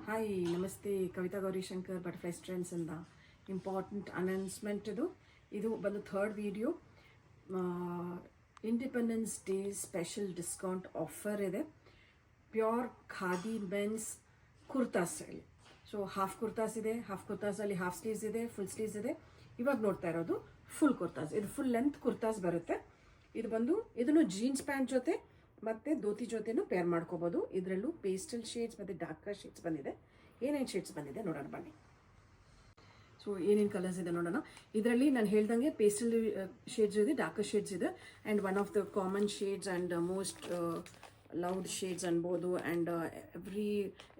Hi ನಮಸ್ತೆ, Kavita Gowrishankar butterfly ಸ್ಟ್ರೆಂಡ್ಸ್ ಇಂದ important announcement. ಇದು ಬಂದು third video. Independence day special discount offer ಇದೆ. ಪ್ಯೂರ್ ಖಾದಿ ಮೆನ್ಸ್ ಕುರ್ತಾಸ್ ಅಲ್ಲಿ. ಸೊ ಹಾಫ್ ಕುರ್ತಾಸ್ ಇದೆ, ಹಾಫ್ ಕುರ್ತಾಸಲ್ಲಿ ಹಾಫ್ ಸ್ಲೀವ್ಸ್ ಇದೆ, ಫುಲ್ ಸ್ಲೀವ್ಸ್ ಇದೆ. ಇವಾಗ ನೋಡ್ತಾ ಇರೋದು ಫುಲ್ ಕುರ್ತಾಸ್. ಇದು ಫುಲ್ ಲೆಂತ್ ಕುರ್ತಾಸ್ ಬರುತ್ತೆ. ಇದು ಬಂದು ಇದನ್ನು ಜೀನ್ಸ್ ಪ್ಯಾಂಟ್ ಜೊತೆ ಮತ್ತು ಧೋತಿ ಜೊತೆನೂ ಪೇರ್ ಮಾಡ್ಕೋಬೋದು. ಇದರಲ್ಲೂ ಪೇಸ್ಟಲ್ ಶೇಡ್ಸ್ ಮತ್ತು ಡಾರ್ಕರ್ ಶೇಡ್ಸ್ ಬಂದಿದೆ. ಏನೇನು ಶೇಡ್ಸ್ ಬಂದಿದೆ ನೋಡೋಣ ಬನ್ನಿ. ಸೊ ಏನೇನು ಕಲರ್ಸ್ ಇದೆ ನೋಡೋಣ. ಇದರಲ್ಲಿ ನಾನು ಹೇಳ್ದಂಗೆ ಪೇಸ್ಟಲ್ ಶೇಡ್ಸ್ ಇದೆ, ಡಾರ್ಕರ್ ಶೇಡ್ಸ್ ಇದೆ, and one of the common shades and most loud shades ಅನ್ಬೋದು. ಆ್ಯಂಡ್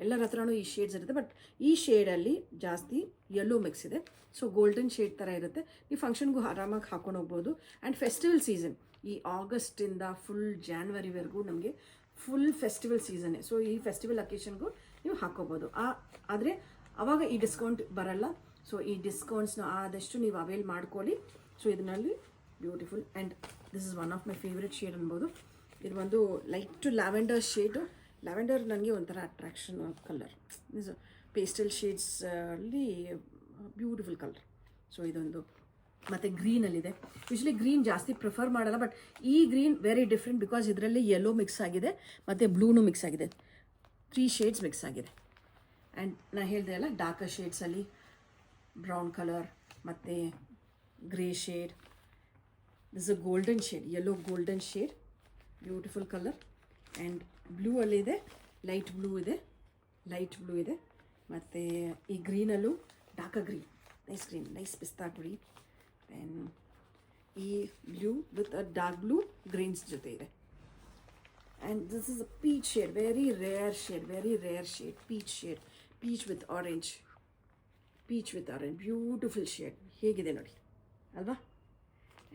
ಎಲ್ಲರ ಹತ್ರನೂ ಈ ಶೇಡ್ಸ್ ಇರುತ್ತೆ. ಬಟ್ ಈ ಶೇಡಲ್ಲಿ ಜಾಸ್ತಿ ಯೆಲ್ಲೋ ಮಿಕ್ಸ್ ಇದೆ. ಸೊ ಗೋಲ್ಡನ್ ಶೇಡ್ ಥರ ಇರುತ್ತೆ. ಈ ಫಂಕ್ಷನ್ಗೂ ಆರಾಮಾಗಿ ಹಾಕೊಂಡು ಹೋಗ್ಬೋದು. ಆ್ಯಂಡ್ ಫೆಸ್ಟಿವಲ್ ಸೀಸನ್ ಈ ಆಗಸ್ಟಿಂದ ಫುಲ್ ಜಾನ್ವರಿವರೆಗೂ ನಮಗೆ ಫುಲ್ ಫೆಸ್ಟಿವಲ್ ಸೀಸನ್ನೇ. ಸೊ ಈ ಫೆಸ್ಟಿವಲ್ ಅಕೇಶನ್ಗೂ ನೀವು ಹಾಕೋಬೋದು. ಆದರೆ ಆವಾಗ ಈ ಡಿಸ್ಕೌಂಟ್ ಬರಲ್ಲ. ಸೊ ಈ ಡಿಸ್ಕೌಂಟ್ಸ್ನ ಆದಷ್ಟು ನೀವು ಅವೈಲ್ ಮಾಡ್ಕೊಳ್ಳಿ. ಸೊ ಇದರಲ್ಲಿ beautiful and this is one of my favourite shade ಅನ್ಬೋದು. ಇದು ಒಂದು light to lavender shade. Lavender ನನಗೆ ಒಂಥರ attraction colour. This pastel shades ಅಲ್ಲಿ ಬ್ಯೂಟಿಫುಲ್ ಕಲರ್. ಸೊ ಇದೊಂದು ಮತ್ತು ಗ್ರೀನಲ್ಲಿದೆ. ಯೂಶ್ವಲಿ ಗ್ರೀನ್ ಜಾಸ್ತಿ ಪ್ರಿಫರ್ ಮಾಡಲ್ಲ, ಬಟ್ ಈ ಗ್ರೀನ್ ವೆರಿ ಡಿಫ್ರೆಂಟ್ ಬಿಕಾಸ್ ಇದರಲ್ಲಿ ಯೆಲ್ಲೋ ಮಿಕ್ಸ್ ಆಗಿದೆ ಮತ್ತು ಬ್ಲೂನು ಮಿಕ್ಸ್ ಆಗಿದೆ. 3 ಶೇಡ್ಸ್ ಮಿಕ್ಸ್ ಆಗಿದೆ. ಆ್ಯಂಡ್ ನಾನು ಹೇಳಿದೆ ಅಲ್ಲ, ಡಾರ್ಕರ್ ಶೇಡ್ಸಲ್ಲಿ ಬ್ರೌನ್ ಕಲರ್ ಮತ್ತು grey shade. This a golden shade, yellow golden shade, beautiful colour. And blue ಅಲ್ಲಿದೆ, ಲೈಟ್ ಬ್ಲೂ ಇದೆ, ಮತ್ತು ಈ ಗ್ರೀನಲ್ಲೂ darker green, nice pista green. And ಈ blue with a dark blue greens ಜೊತೆ ಇದೆ. And this is a peach shade, very rare shade, peach with orange, beautiful shade. ಹೇಗಿದೆ ನೋಡಿ ಅಲ್ವಾ.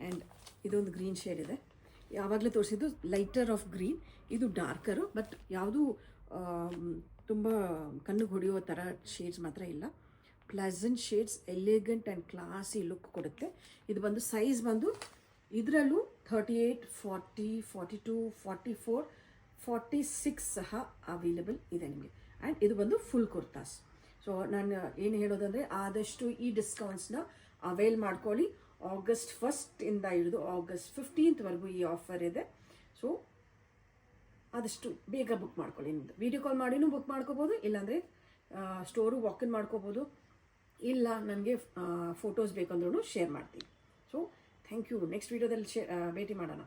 ಆ್ಯಂಡ್ ಇದೊಂದು ಗ್ರೀನ್ ಶೇಡ್ ಇದೆ. ಯಾವಾಗಲೇ ತೋರಿಸಿದ್ದು ಲೈಟರ್ ಆಫ್ ಗ್ರೀನ್, ಇದು ಡಾರ್ಕರು. ಬಟ್ ಯಾವುದೂ ತುಂಬ ಕಣ್ಣಿಗೆ ಹೊಡೆಯೋ ಥರ ಶೇಡ್ಸ್ ಮಾತ್ರ ಇಲ್ಲ. Pleasant shades, elegant and classy look ಕೊಡುತ್ತೆ. ಇದು ಬಂದು ಸೈಜ್ ಬಂದು ಇದರಲ್ಲೂ 38, 40, 42, 44, 46 ಸಹ ಅವೈಲೇಬಲ್ ಇದೆ ನಿಮಗೆ. ಆ್ಯಂಡ್ ಇದು ಬಂದು ಫುಲ್ ಕುರ್ತಾಸ್. ಸೊ ನಾನು ಏನು ಹೇಳೋದಂದರೆ, ಆದಷ್ಟು ಈ ಡಿಸ್ಕೌಂಟ್ಸ್ನ ಅವೈಲ್ ಮಾಡ್ಕೊಳ್ಳಿ. ಆಗಸ್ಟ್ 1 ಇಂದ ಹಿಡಿದು ಆಗಸ್ಟ್ 15th ಈ ಆಫರ್ ಇದೆ. ಸೊ ಆದಷ್ಟು ಬೇಗ ಬುಕ್ ಮಾಡ್ಕೊಳ್ಳಿ. ನಿಮ್ಮದು ವಿಡಿಯೋ ಕಾಲ್ ಮಾಡಿನೂ ಬುಕ್ ಮಾಡ್ಕೋಬೋದು, ಇಲ್ಲಾಂದರೆ ಸ್ಟೋರು ವಾಕಿನ್ ಮಾಡ್ಕೋಬೋದು, ಇಲ್ಲ ನನಗೆ ಫೋಟೋಸ್ ಬೇಕಂದ್ರೂ ಶೇರ್ ಮಾಡ್ತೀನಿ. So thank you. ನೆಕ್ಸ್ಟ್ ವೀಡಿಯೋದಲ್ಲಿ ಭೇಟಿ ಮಾಡೋಣ.